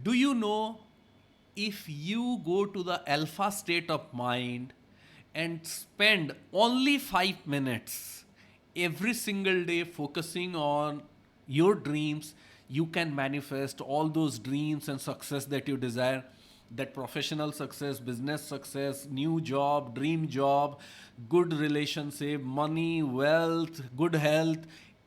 Do you know, if you go to the alpha state of mind and spend only 5 minutes every single day focusing on your dreams, you can manifest all those dreams and success that you desire. That professional success, business success, new job, dream job, good relationship, money, wealth, good health,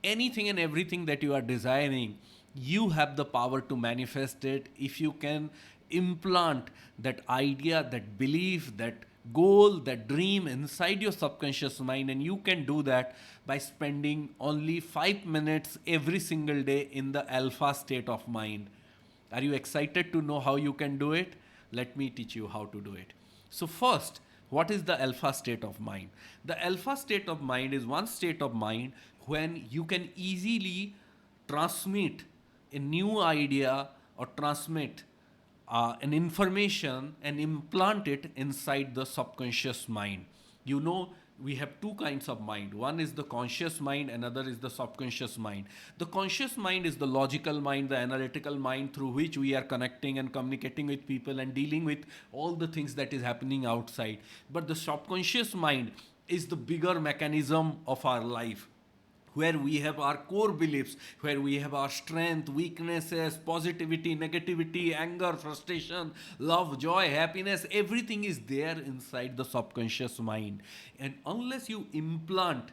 anything and everything that you are desiring, you have the power to manifest it if you can implant that idea, that belief, that goal, that dream inside your subconscious mind. And you can do that by spending only 5 minutes every single day in the alpha state of mind. Are you excited to know how you can do it? Let me teach you how to do it. So, first, what is the alpha state of mind? The alpha state of mind is one state of mind when you can easily transmit a new idea or transmit an information and implant it inside the subconscious mind. You know, we have two kinds of mind. One is the conscious mind, another is the subconscious mind. The conscious mind is the logical mind, the analytical mind through which we are connecting and communicating with people and dealing with all the things that is happening outside. But the subconscious mind is the bigger mechanism of our life, where we have our core beliefs, where we have our strength, weaknesses, positivity, negativity, anger, frustration, love, joy, happiness, everything is there inside the subconscious mind. And unless you implant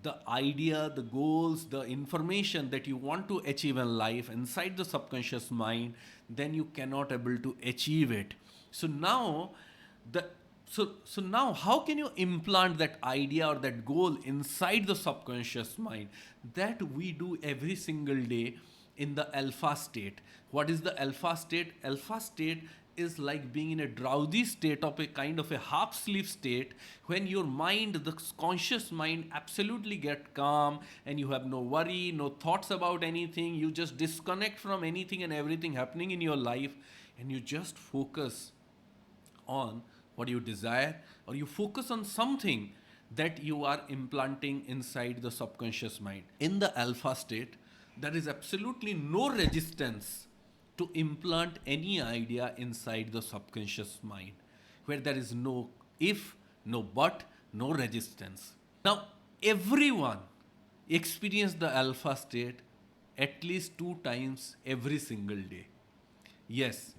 the idea, the goals, the information that you want to achieve in life inside the subconscious mind, then you cannot able to achieve it. So now the so now how can you implant that idea or that goal inside the subconscious mind? That we do every single day in the alpha state. What is the alpha state? Alpha state is like being in a drowsy state of a kind of a half sleep state, when your mind, the conscious mind, absolutely get calm and you have no worry, no thoughts about anything. You just disconnect from anything and everything happening in your life, and you just focus on what you desire, or you focus on something that you are implanting inside the subconscious mind. In the alpha state, there is absolutely no resistance to implant any idea inside the subconscious mind, where there is no if, no but, no resistance. Now, everyone experience the alpha state at least 2 times every single day. Yes,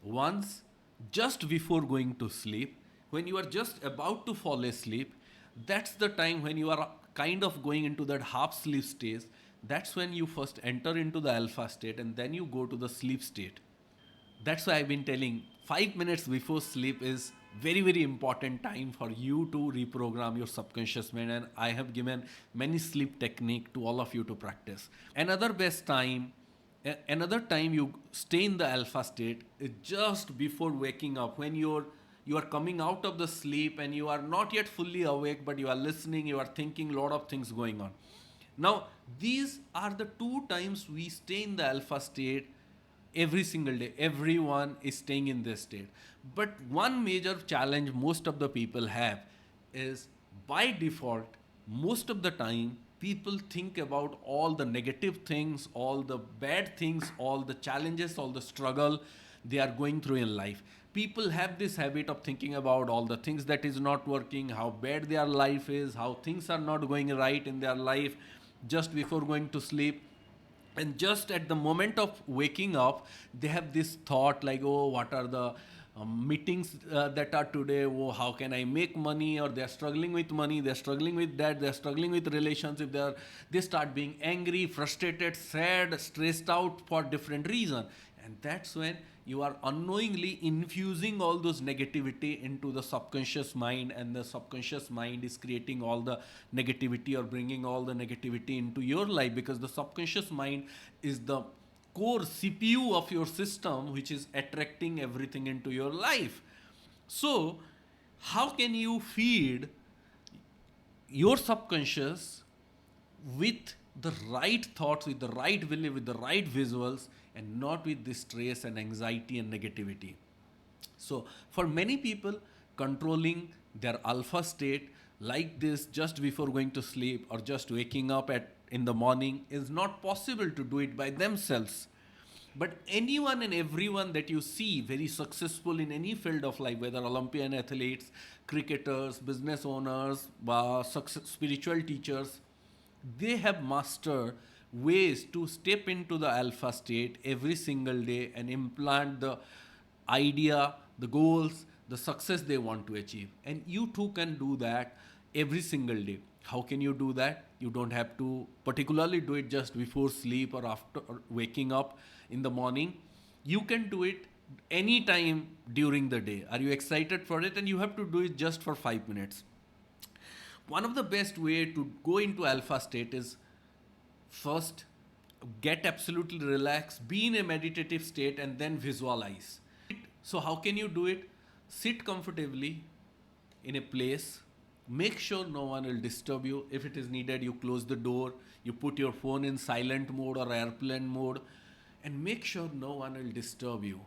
once just before going to sleep, when you are just about to fall asleep, that's the time when you are kind of going into that half sleep stage. That's when you first enter into the alpha state and then you go to the sleep state. That's why I've been telling 5 minutes before sleep is very, very important time for you to reprogram your subconscious mind. And I have given many sleep technique to all of you to practice. Another best time, another time you stay in the alpha state is just before waking up, when you are coming out of the sleep and you are not yet fully awake, but you are listening, you are thinking a lot of things going on. Now, these are the 2 times we stay in the alpha state every single day. Everyone is staying in this state. But one major challenge most of the people have is, by default, most of the time, people think about all the negative things, all the bad things, all the challenges, all the struggle they are going through in life. People have this habit of thinking about all the things that is not working, how bad their life is, how things are not going right in their life just before going to sleep. And just at the moment of waking up, they have this thought like, oh, what are the meetings that are today? Oh, how can I make money? Or they're struggling with money, they're struggling with that, they're struggling with relationship. They start being angry, frustrated, sad, stressed out for different reasons. And that's when you are unknowingly infusing all those negativity into the subconscious mind, and the subconscious mind is creating all the negativity or bringing all the negativity into your life, because the subconscious mind is the core CPU of your system, which is attracting everything into your life. So, how can you feed your subconscious with the right thoughts, with the right belief, with the right visuals, and not with this stress and anxiety and negativity? So, for many people, controlling their alpha state like this just before going to sleep or just waking up at in the morning is not possible to do it by themselves. But anyone and everyone that you see very successful in any field of life, whether Olympian athletes, cricketers, business owners, spiritual teachers, they have mastered ways to step into the alpha state every single day and implant the idea, the goals, the success they want to achieve. And you too can do that every single day. How can you do that? You don't have to particularly do it just before sleep or after or waking up in the morning. You can do it anytime during the day. Are you excited for it? And you have to do it just for 5 minutes. One of the best way to go into alpha state is first get absolutely relaxed, be in a meditative state, and then visualize. So how can you do it? Sit comfortably in a place. Make sure no one will disturb you. If it is needed, you close the door, you put your phone in silent mode or airplane mode, and make sure no one will disturb you.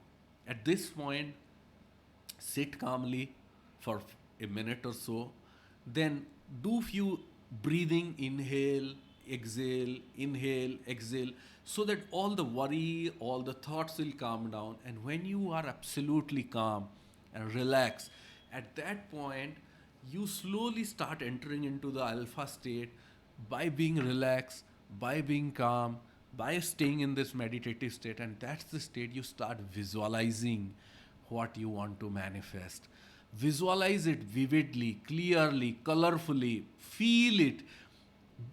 At this point, sit calmly for a minute or so, then do few breathing, inhale, exhale, so that all the worry, all the thoughts will calm down. And when you are absolutely calm and relaxed, at that point you slowly start entering into the alpha state by being relaxed, by being calm, by staying in this meditative state. And that's the state you start visualizing what you want to manifest. Visualize it vividly, clearly, colorfully, feel it,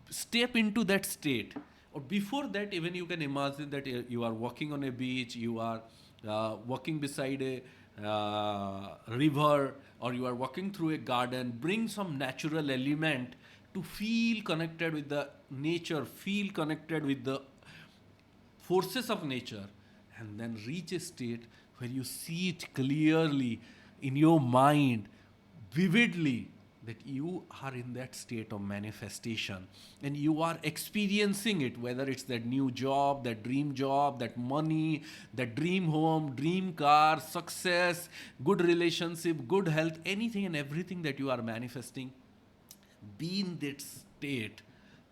step into that state. Or before that, even you can imagine that you are walking on a beach, you are walking beside a river, or you are walking through a garden. Bring some natural element to feel connected with the nature, feel connected with the forces of nature, and then reach a state where you see it clearly in your mind, vividly, that you are in that state of manifestation and you are experiencing it, whether it's that new job, that money, that dream home, dream car, success, good relationship, good health, anything and everything that you are manifesting. Be in that state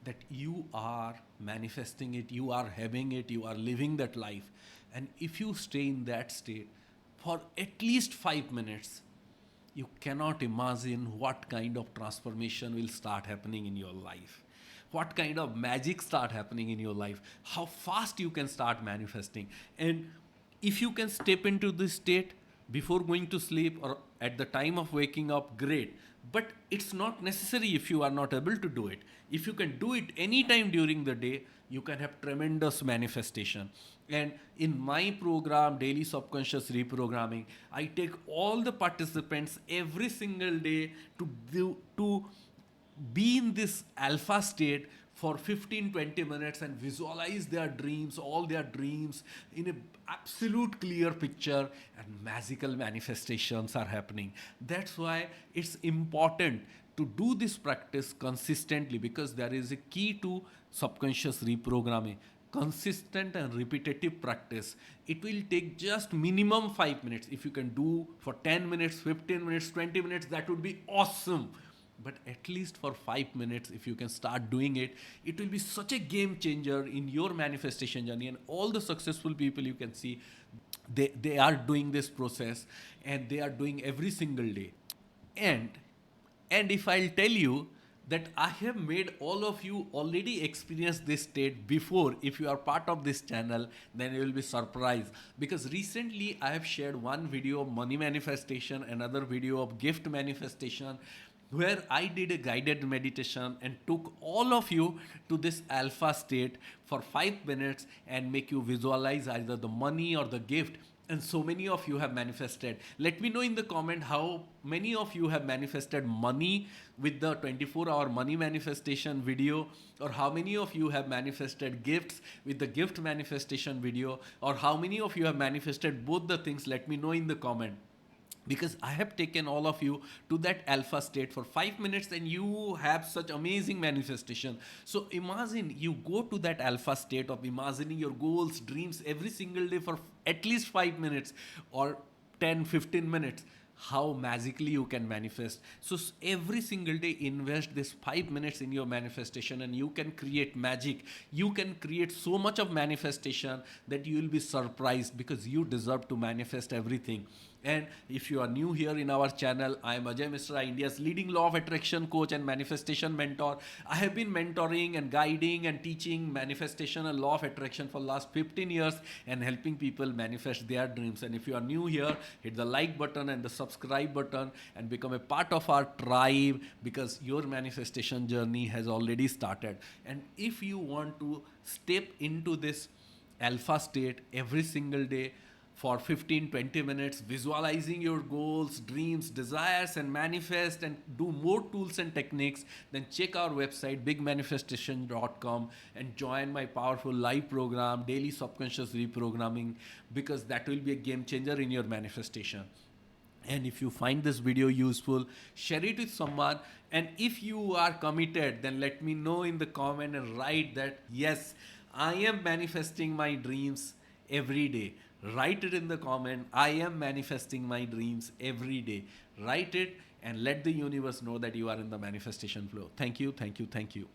that you are manifesting it, you are having it, you are living that life. And if you stay in that state for at least 5 minutes, you cannot imagine what kind of transformation will start happening in your life, what kind of magic start happening in your life, how fast you can start manifesting. And if you can step into this state before going to sleep or at the time of waking up, great. But it's not necessary if you are not able to do it. If you can do it anytime during the day, you can have tremendous manifestation. And in my program, Daily Subconscious Reprogramming, I take all the participants every single day to be in this alpha state for 15-20 minutes and visualize their dreams, all their dreams in an absolute clear picture, and magical manifestations are happening. That's why it's important to do this practice consistently, because there is a key to subconscious reprogramming. Consistent and repetitive practice. It will take just minimum 5 minutes. If you can do for 10 minutes, 15 minutes, 20 minutes, that would be awesome. But at least for 5 minutes, if you can start doing it, it will be such a game changer in your manifestation journey. And all the successful people you can see, they are doing this process and they are doing every single day. And if I'll tell you that I have made all of you already experience this state before, if you are part of this channel, then you will be surprised. Because recently I have shared one video of money manifestation, another video of gift manifestation, where I did a guided meditation and took all of you to this alpha state for 5 minutes and make you visualize either the money or the gift. And so many of you have manifested. Let me know in the comment how many of you have manifested money with the 24-hour money manifestation video, or how many of you have manifested gifts with the gift manifestation video, or how many of you have manifested both the things. Let me know in the comment. Because I have taken all of you to that alpha state for 5 minutes and you have such amazing manifestation. So imagine you go to that alpha state of imagining your goals, dreams every single day for at least 5 minutes or 10, 15 minutes. how magically you can manifest. So every single day invest this 5 minutes in your manifestation and you can create magic. You can create so much of manifestation that you will be surprised, because you deserve to manifest everything. And if you are new here in our channel, I am Ajay Mishra, India's leading law of attraction coach and manifestation mentor. I have been mentoring and guiding and teaching manifestation and law of attraction for last 15 years and helping people manifest their dreams. And if you are new here, hit the like button and the subscribe button and become a part of our tribe, because your manifestation journey has already started. And if you want to step into this alpha state every single day for 15-20 minutes, visualizing your goals, dreams, desires, and manifest and do more tools and techniques, then check our website bigmanifestation.com and join my powerful live program, Daily Subconscious Reprogramming, because that will be a game changer in your manifestation. And if you find this video useful, share it with someone. And if you are committed, then let me know in the comment and write that, yes, I am manifesting my dreams every day. Write it in the comment. I am manifesting my dreams every day. Write it and let the universe know that you are in the manifestation flow. Thank you, thank you, thank you.